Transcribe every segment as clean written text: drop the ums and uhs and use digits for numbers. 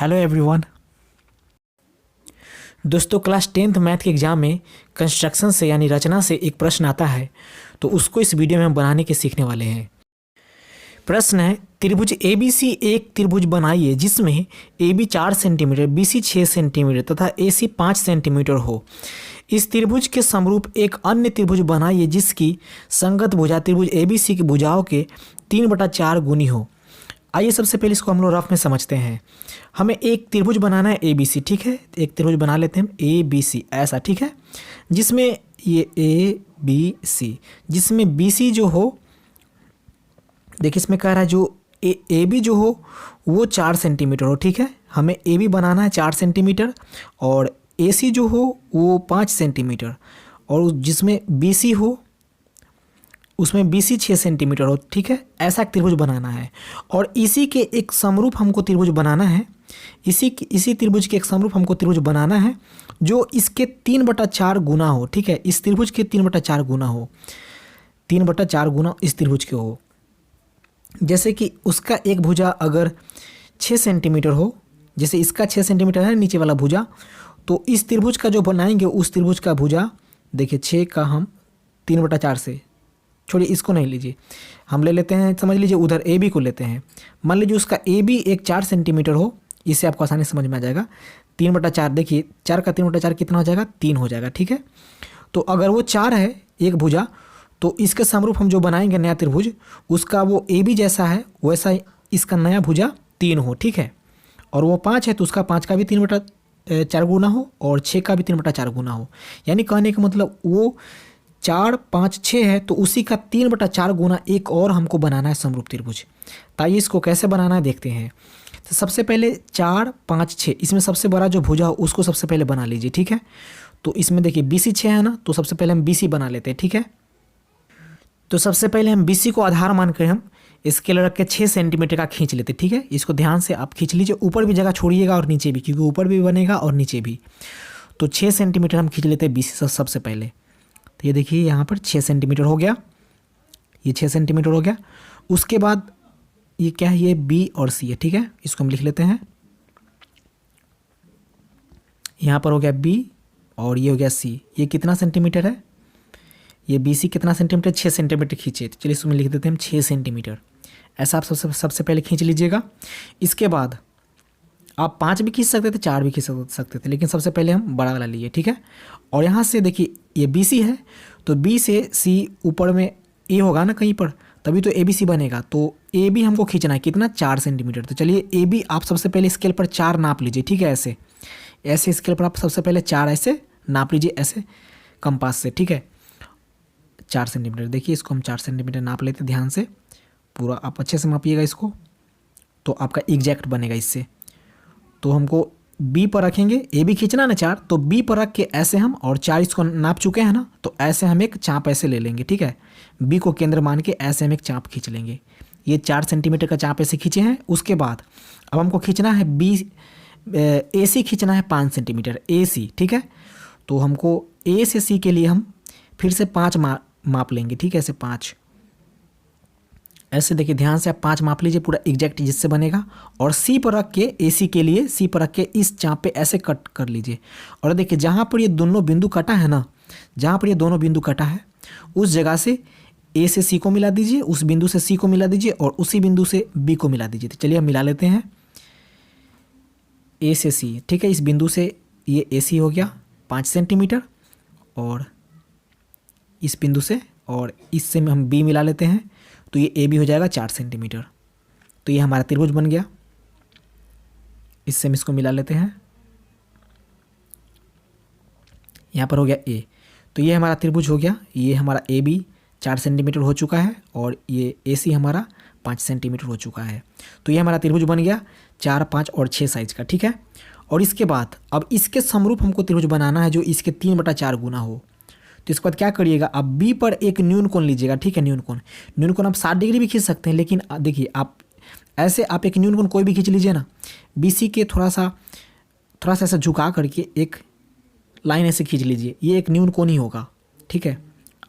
Hello everyone. दोस्तों, class 10th math के exam में कंस्ट्रक्शन से यानी रचना से एक प्रश्न आता है, तो उसको इस वीडियो में हम बनाने के सीखने वाले हैं। प्रश्न है, त्रिभुज ABC एक त्रिभुज बनाइए जिसमें AB 4 सेंटीमीटर, BC 6 सेंटीमीटर तथा AC 5 सेंटीमीटर हो। इस त्रिभुज के समरूप एक अन्य त्रिभुज बनाइए जिसकी संगत भुजा त्रिभुज ABC की भुजाओं के 3/4 गुनी हो। आइए सबसे पहले इसको हम लोग रफ में समझते हैं। हमें एक त्रिभुज बनाना है ABC, ठीक है। एक त्रिभुज बना लेते हैं हम ABC ऐसा, ठीक है, जिसमें ये ABC, जिसमें BC जो हो, देखिए इसमें कह रहा है जो AB जो हो वो 4 सेंटीमीटर हो, ठीक है। हमें AB बनाना है 4 सेंटीमीटर और AC जो हो वो 5 सेंटीमीटर और जिसमें BC हो उसमें BC 6 सेंटीमीटर हो, ठीक है। ऐसा त्रिभुज बनाना है और इसी के एक समरूप हमको त्रिभुज बनाना है। इसी त्रिभुज के एक समरूप हमको त्रिभुज बनाना है जो इसके 3/4 गुना हो, ठीक है। इस त्रिभुज के 3/4 गुना हो, 3/4 गुना इस त्रिभुज के हो। जैसे कि उसका एक भुजा अगर 6 सेंटीमीटर हो, जैसे इसका 6 सेंटीमीटर है नीचे वाला भुजा, तो इस त्रिभुज का जो बनाएंगे उस त्रिभुज का भुजा देखिए 6 का हम 3/4 से, छोड़िए इसको नहीं लीजिए, हम ले लेते हैं, समझ लीजिए उधर AB को लेते हैं। मान लीजिए उसका AB एक 4 सेंटीमीटर हो, इससे आपको आसानी समझ में आ जाएगा। 3/4 देखिए 4 का 3/4 कितना हो जाएगा, 3 हो जाएगा, ठीक है। तो अगर वो 4 है एक भुजा, तो इसके समरूप हम जो बनाएंगे नया त्रिभुज उसका वो AB जैसा है वैसा इसका नया भुजा 3 हो, ठीक है। और वो 5 है तो उसका 5 का भी 3/4 गुना हो और 6 का भी 3/4 गुना हो। यानी कहने का मतलब वो 4 5 6 है तो उसी का 3/4 गुना एक और हमको बनाना है समरूप त्रिभुज। ताइए इसको कैसे बनाना है देखते हैं। तो सबसे पहले 4 5 6 इसमें सबसे बड़ा जो भुजा हो उसको सबसे पहले बना लीजिए, ठीक है। तो इसमें देखिए BC 6 है ना, तो सबसे पहले हम BC बना लेते हैं, ठीक है। तो सबसे पहले हम BC को आधार मान कर हम स्केल रख के 6 सेंटीमीटर का खींच लेते, ठीक है। इसको ध्यान से आप खींच लीजिए, ऊपर भी जगह छोड़िएगा और नीचे भी, क्योंकि ऊपर भी बनेगा और नीचे भी। तो 6 सेंटीमीटर हम खींच लेते हैं BC सबसे पहले। तो ये देखिए यहाँ पर 6 सेंटीमीटर हो गया, ये 6 सेंटीमीटर हो गया। उसके बाद ये क्या है, ये B और C है, ठीक है। इसको हम लिख लेते हैं, यहाँ पर हो गया B और ये हो गया C। ये कितना सेंटीमीटर है, ये BC कितना सेंटीमीटर, 6 सेंटीमीटर खींचे। तो चलिए इसमें लिख देते हैं हम 6 सेंटीमीटर। ऐसा आप सबसे पहले खींच लीजिएगा। इसके बाद आप 5 भी खींच सकते थे, 4 भी खींच सकते थे, लेकिन सबसे पहले हम बड़ा वाला लिए, ठीक है। और यहाँ से देखिए ये BC है तो B से C ऊपर में A होगा ना कहीं पर, तभी तो ABC बनेगा। तो AB हमको खींचना है कितना, 4 सेंटीमीटर। तो चलिए AB आप सबसे पहले स्केल पर 4 नाप लीजिए, ठीक है। ऐसे ऐसे स्केल पर आप सबसे पहले 4 ऐसे नाप लीजिए, ऐसे कंपास से, ठीक है। 4 सेंटीमीटर देखिए, इसको हम 4 सेंटीमीटर नाप लेते ध्यान से, पूरा आप अच्छे से मापिएगा इसको, तो आपका एग्जैक्ट बनेगा इससे। तो हमको B पर रखेंगे, AB खींचना ना 4, तो B पर रख के ऐसे हम, और 4 इसको नाप चुके हैं ना, तो ऐसे हम एक चाप ऐसे ले लेंगे, ठीक है। B को केंद्र मान के ऐसे हम एक चाप खींच लेंगे। ये 4 सेंटीमीटर का चाप ऐसे खींचे हैं। उसके बाद अब हमको खींचना है AC खींचना है 5 सेंटीमीटर AC, ठीक है। तो हमको A से C के लिए हम फिर से 5 माप लेंगे, ठीक है। ऐसे 5 ऐसे देखिए ध्यान से आप 5 माप लीजिए पूरा एग्जैक्ट जिससे बनेगा। और C पर रख के AC के लिए C पर रख के इस चाप पे ऐसे कट कर लीजिए। और देखिए जहाँ पर ये दोनों बिंदु कटा है ना, जहाँ पर ये दोनों बिंदु कटा है उस जगह से A से C को मिला दीजिए, उस बिंदु से C को मिला दीजिए और उसी बिंदु से B को मिला दीजिए। तो चलिए हम मिला लेते हैं A से C, ठीक है। इस बिंदु से ये AC हो गया 5 सेंटीमीटर और इस बिंदु से, और इससे हम B मिला लेते हैं तो ये AB हो जाएगा 4 सेंटीमीटर। तो ये हमारा त्रिभुज बन गया। इससे हम इसको मिला लेते हैं, यहाँ पर हो गया A। तो ये हमारा त्रिभुज हो गया। ये हमारा AB 4 सेंटीमीटर हो चुका है और ये AC हमारा 5 सेंटीमीटर हो चुका है। तो ये हमारा त्रिभुज बन गया 4 5 और 6 साइज का, ठीक है। और इसके बाद अब इसके समरूप हमको त्रिभुज बनाना है जो इसके 3/4 गुना हो। तो इसके बाद क्या करिएगा, आप B पर एक न्यून कोण लीजिएगा, ठीक है। न्यून कोण आप 60 डिग्री भी खींच सकते हैं, लेकिन देखिए आप ऐसे आप एक न्यून कोण कोई भी खींच लीजिए ना, BC के थोड़ा सा ऐसा झुका करके एक लाइन ऐसे खींच लीजिए, ये एक न्यून कोण ही होगा, ठीक है।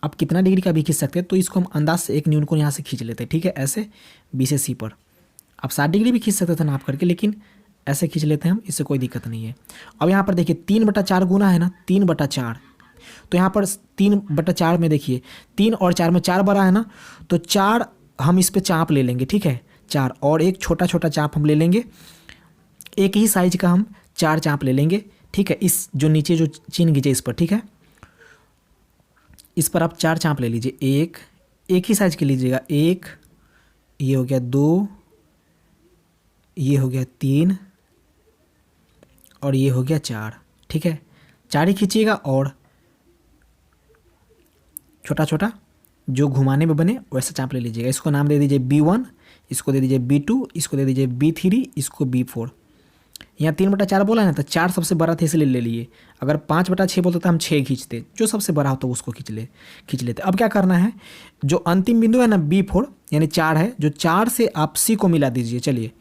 आप कितना डिग्री का भी खींच सकते हैं, तो इसको हम अंदाज से एक न्यून कोण यहाँ से खींच लेते हैं, ठीक है। ऐसे B से C पर आप 60 डिग्री भी खींच सकते थे नाप करके, लेकिन ऐसे खींच लेते हैं हम, इससे कोई दिक्कत नहीं है। अब यहाँ पर देखिए 3/4 गुना है ना, 3/4, तो यहाँ पर 3/4 में देखिए 3 और 4 में 4 बड़ा है ना, तो 4 हम इस पे चाप ले लेंगे, ठीक है, 4 और एक छोटा छोटा चाप हम ले लेंगे, एक ही साइज का हम 4 चाप ले लेंगे, ठीक है। इस जो नीचे जो चिन्ह खींचे इस पर, ठीक है, इस पर आप 4 चाप ले लीजिए, एक ही साइज के लीजिएगा, 1, ये हो गया 2, ये हो गया 3 और ये हो गया 4, ठीक है। 4 ही खींचिएगा और छोटा छोटा जो घुमाने में बने वैसा चाप ले लीजिएगा। इसको नाम दे दीजिए B1, इसको दे दीजिए B2, इसको दे दीजिए B3, इसको B4। यहाँ 3/4 बोला है ना, तो 4 सबसे बड़ा था इसलिए ले लिए। अगर 5/6 बोलते तो हम 6 खींचते, जो सबसे बड़ा हो तो उसको खींच लेते। अब क्या करना है, जो अंतिम बिंदु है ना B4 यानी 4 है, जो 4 से आप C को मिला दीजिए। चलिए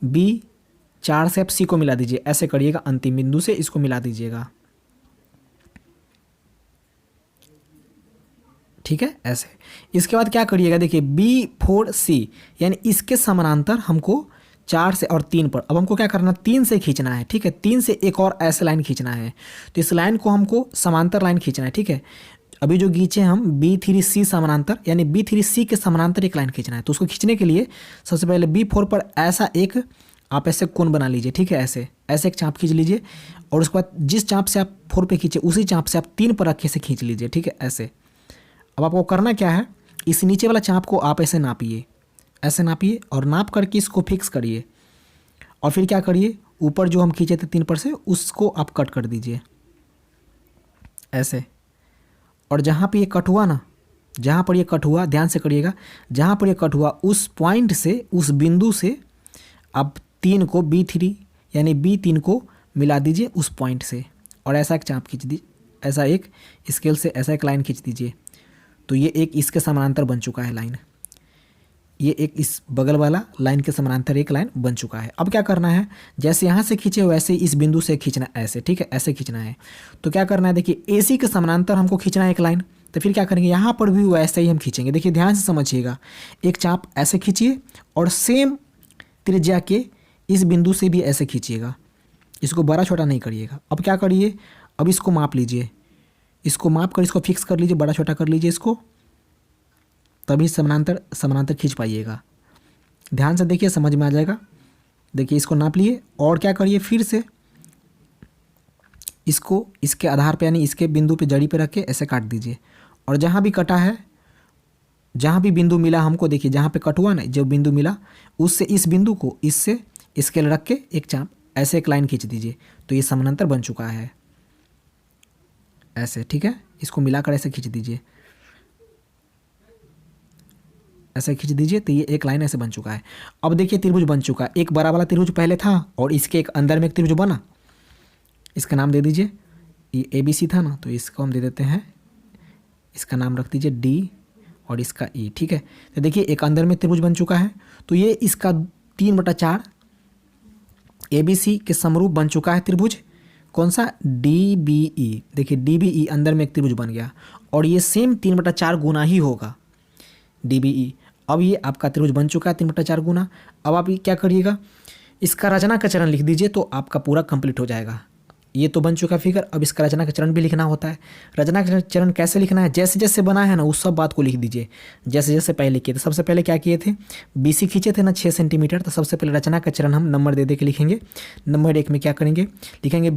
B4 से आप C को मिला दीजिए, ऐसे करिएगा, अंतिम बिंदु से इसको मिला दीजिएगा, ठीक है, ऐसे। इसके बाद क्या करिएगा, देखिए B4C यानी इसके समानांतर हमको 4 से और 3 पर, अब हमको क्या करना, 3 से खींचना है, ठीक है, 3 से एक और ऐसे लाइन खींचना है। तो इस लाइन को हमको समांतर लाइन खींचना है, ठीक है। अभी जो खींचे हम B3C समानांतर यानी B3C के समानांतर एक लाइन खींचना है। तो उसको खींचने के लिए सबसे पहले B4 पर ऐसा एक आप ऐसे कोण बना लीजिए, ठीक है, ऐसे एक चाप खींच लीजिए और उसके बाद जिस चाप से आप 4 पे खींचे उसी चाप से आप 3 पर रखे से खींच लीजिए, ठीक है, ऐसे। अब आपको करना क्या है, इस नीचे वाला चाप को आप ऐसे नापिए और नाप करके इसको फिक्स करिए और फिर क्या करिए, ऊपर जो हम खींचे थे 3 पर से उसको आप कट कर दीजिए ऐसे। और जहाँ पे ये कट हुआ ना, जहाँ पर ये कट हुआ ध्यान से करिएगा, जहाँ पर ये कट हुआ उस पॉइंट से, उस बिंदु से आप 3 को B3 यानी B3 को मिला दीजिए उस पॉइंट से और ऐसा एक चाप खींच दीजिए, ऐसा एक स्केल से ऐसा एक लाइन खींच दीजिए। तो ये एक इसके समानांतर बन चुका है लाइन, ये एक इस बगल वाला लाइन के समानांतर एक लाइन बन चुका है। अब क्या करना है, जैसे यहाँ से खींचे वैसे इस बिंदु से खींचना, ऐसे, ठीक है, ऐसे खींचना है। तो क्या करना है, देखिए AC के समानांतर हमको खींचना है एक लाइन। तो फिर क्या करेंगे, यहाँ पर भी वैसे ही हम खींचेंगे। देखिए ध्यान से समझिएगा, एक चाप ऐसे खींचिए और सेम त्रिज्या के इस बिंदु से भी ऐसे खींचिएगा, इसको बड़ा छोटा नहीं करिएगा। अब क्या करिए, अब इसको माप लीजिए, इसको माप कर इसको फिक्स कर लीजिए, बड़ा छोटा कर लीजिए इसको, तभी समानांतर खींच पाइएगा। ध्यान से देखिए, समझ में आ जाएगा। देखिए इसको नाप लिए और क्या करिए, फिर से इसको इसके आधार पे यानी इसके बिंदु पे जड़ी पे रख के ऐसे काट दीजिए और जहाँ भी कटा है, जहाँ भी बिंदु मिला हमको, देखिए जहाँ पे कट हुआ ना, जो बिंदु मिला उससे इस बिंदु को इससे स्केल रख के एक चाप ऐसे एक लाइन खींच दीजिए। तो ये समानांतर बन चुका है ऐसे, ठीक है। इसको मिलाकर ऐसे खींच दीजिए, ऐसे खींच दीजिए, तो ये एक लाइन ऐसे बन चुका है। अब देखिए त्रिभुज बन चुका है, एक बड़ा वाला त्रिभुज पहले था और इसके एक अंदर में एक त्रिभुज बना, इसका नाम दे दीजिए, ये ABC था ना, तो इसको हम दे देते हैं, इसका नाम रख दीजिए D और इसका E, ठीक है। तो देखिए एक अंदर में त्रिभुज बन चुका है। तो ये इसका 3/4 ABC के समरूप बन चुका है त्रिभुज, कौन सा, DBE। देखिए DBE अंदर में एक त्रिभुज बन गया और ये सेम 3/4 गुना ही होगा DBE। अब ये आपका त्रिभुज बन चुका है 3/4 गुना। अब आप क्या करिएगा, इसका रचना का चरण लिख दीजिए तो आपका पूरा कंप्लीट हो जाएगा। ये तो बन चुका फिगर, अब इसका रचना का चरण भी लिखना होता है। रचना का चरण कैसे लिखना है, जैसे जैसे बना है ना उस सब बात को लिख दीजिए, जैसे जैसे पहले किए थे। सबसे पहले क्या किए थे, BC खींचे थे ना 6 सेंटीमीटर, तो सबसे पहले रचना का चरण हम नंबर दे के लिखेंगे। नंबर 1 में क्या करेंगे, लिखेंगे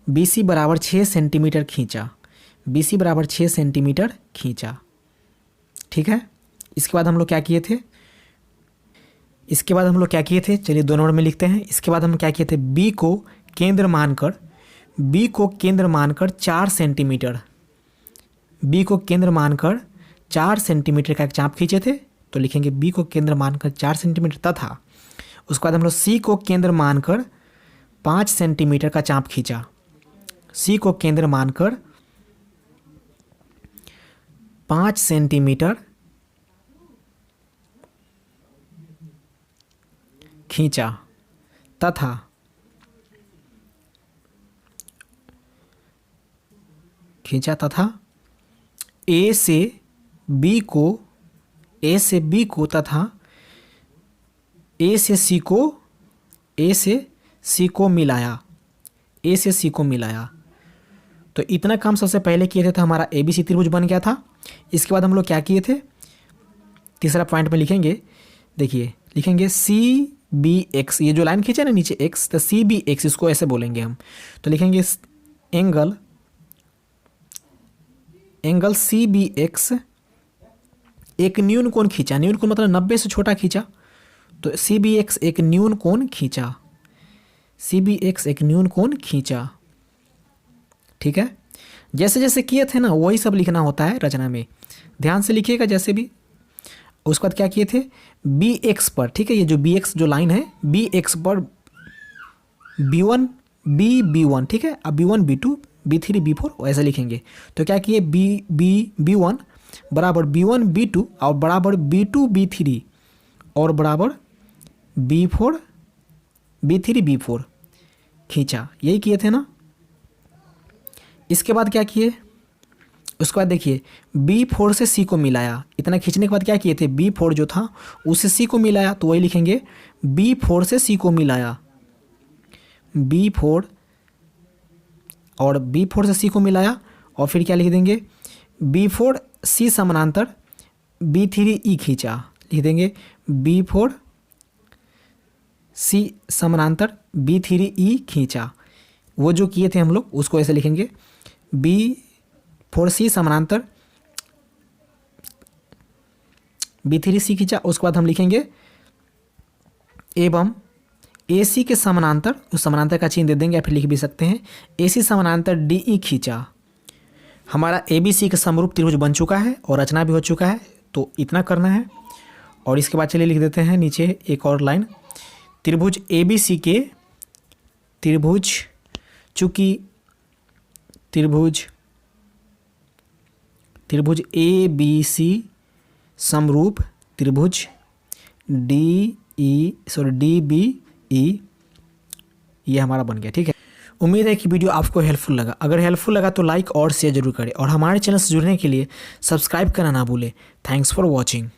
BC बराबर 6 सेंटीमीटर खींचा, BC बराबर 6 सेंटीमीटर खींचा, ठीक है। इसके बाद हम लोग क्या किए थे, चलिए 2 नंबर में लिखते हैं। इसके बाद हम क्या किए थे, B को केंद्र मानकर 4 सेंटीमीटर, B को केंद्र मानकर 4 सेंटीमीटर का एक चाप खींचे थे। तो लिखेंगे B को केंद्र मानकर 4 सेंटीमीटर, तथा उसके बाद हम लोग C को केंद्र मानकर 5 सेंटीमीटर का चाप खींचा, C को केंद्र मानकर 5 सेंटीमीटर खींचा, तथा A से B को तथा A से C को ए से सी को मिलाया, ए से सी को मिलाया। तो इतना काम सबसे पहले किए थे तो हमारा ABC त्रिभुज बन गया था। इसके बाद हम लोग क्या किए थे, तीसरा पॉइंट में लिखेंगे, देखिए लिखेंगे CBX, ये जो लाइन खींचा ना नीचे x, तो CBX इसको ऐसे बोलेंगे हम। तो लिखेंगे एंगल CBX एक न्यून कोण खींचा, न्यून कोण मतलब 90 से छोटा खींचा, तो CBX एक न्यून कोण खींचा, CBX एक न्यून कोण खींचा। ठीक है, जैसे जैसे किए थे ना वही सब लिखना होता है रचना में, ध्यान से लिखिएगा जैसे भी। उसके बाद क्या किए थे, BX पर, ठीक है, ये जो BX जो लाइन है BX पर B1 B1, ठीक है, अब B1 B2 B3 B4 ऐसा लिखेंगे। तो क्या किए, B1 बराबर B1 B2 और बराबर B2 B3 और बराबर B4 B3 B4 खींचा, यही किए थे ना। इसके बाद क्या किए, उसके बाद देखिए B4 से C को मिलाया, इतना खींचने के बाद क्या किए थे, B4 जो था उससे C को मिलाया, तो वही लिखेंगे B4 से C को मिलाया, B4 और B4 से C को मिलाया, और फिर क्या लिख देंगे, B4 C समानांतर B3 E खींचा, लिख देंगे B4 C समानांतर B3 E खींचा। वो जो किए थे हम लोग उसको ऐसे लिखेंगे B4 C समानांतर B3 C खींचा। उसके बाद हम लिखेंगे एवं AC के समानांतर, उस समानांतर का चिन्ह दे देंगे या फिर लिख भी सकते हैं, AC समानांतर DE खींचा। हमारा ABC का समरूप त्रिभुज बन चुका है और रचना भी हो चुका है। तो इतना करना है। और इसके बाद चलिए लिख देते हैं नीचे एक और लाइन, त्रिभुज ABC के त्रिभुज, चूँकि त्रिभुज ABC समरूप त्रिभुज DBE ये हमारा बन गया। ठीक है, उम्मीद है कि वीडियो आपको हेल्पफुल लगा। अगर हेल्पफुल लगा तो लाइक और शेयर जरूर करें और हमारे चैनल से जुड़ने के लिए सब्सक्राइब करना ना भूलें। Thanks for watching.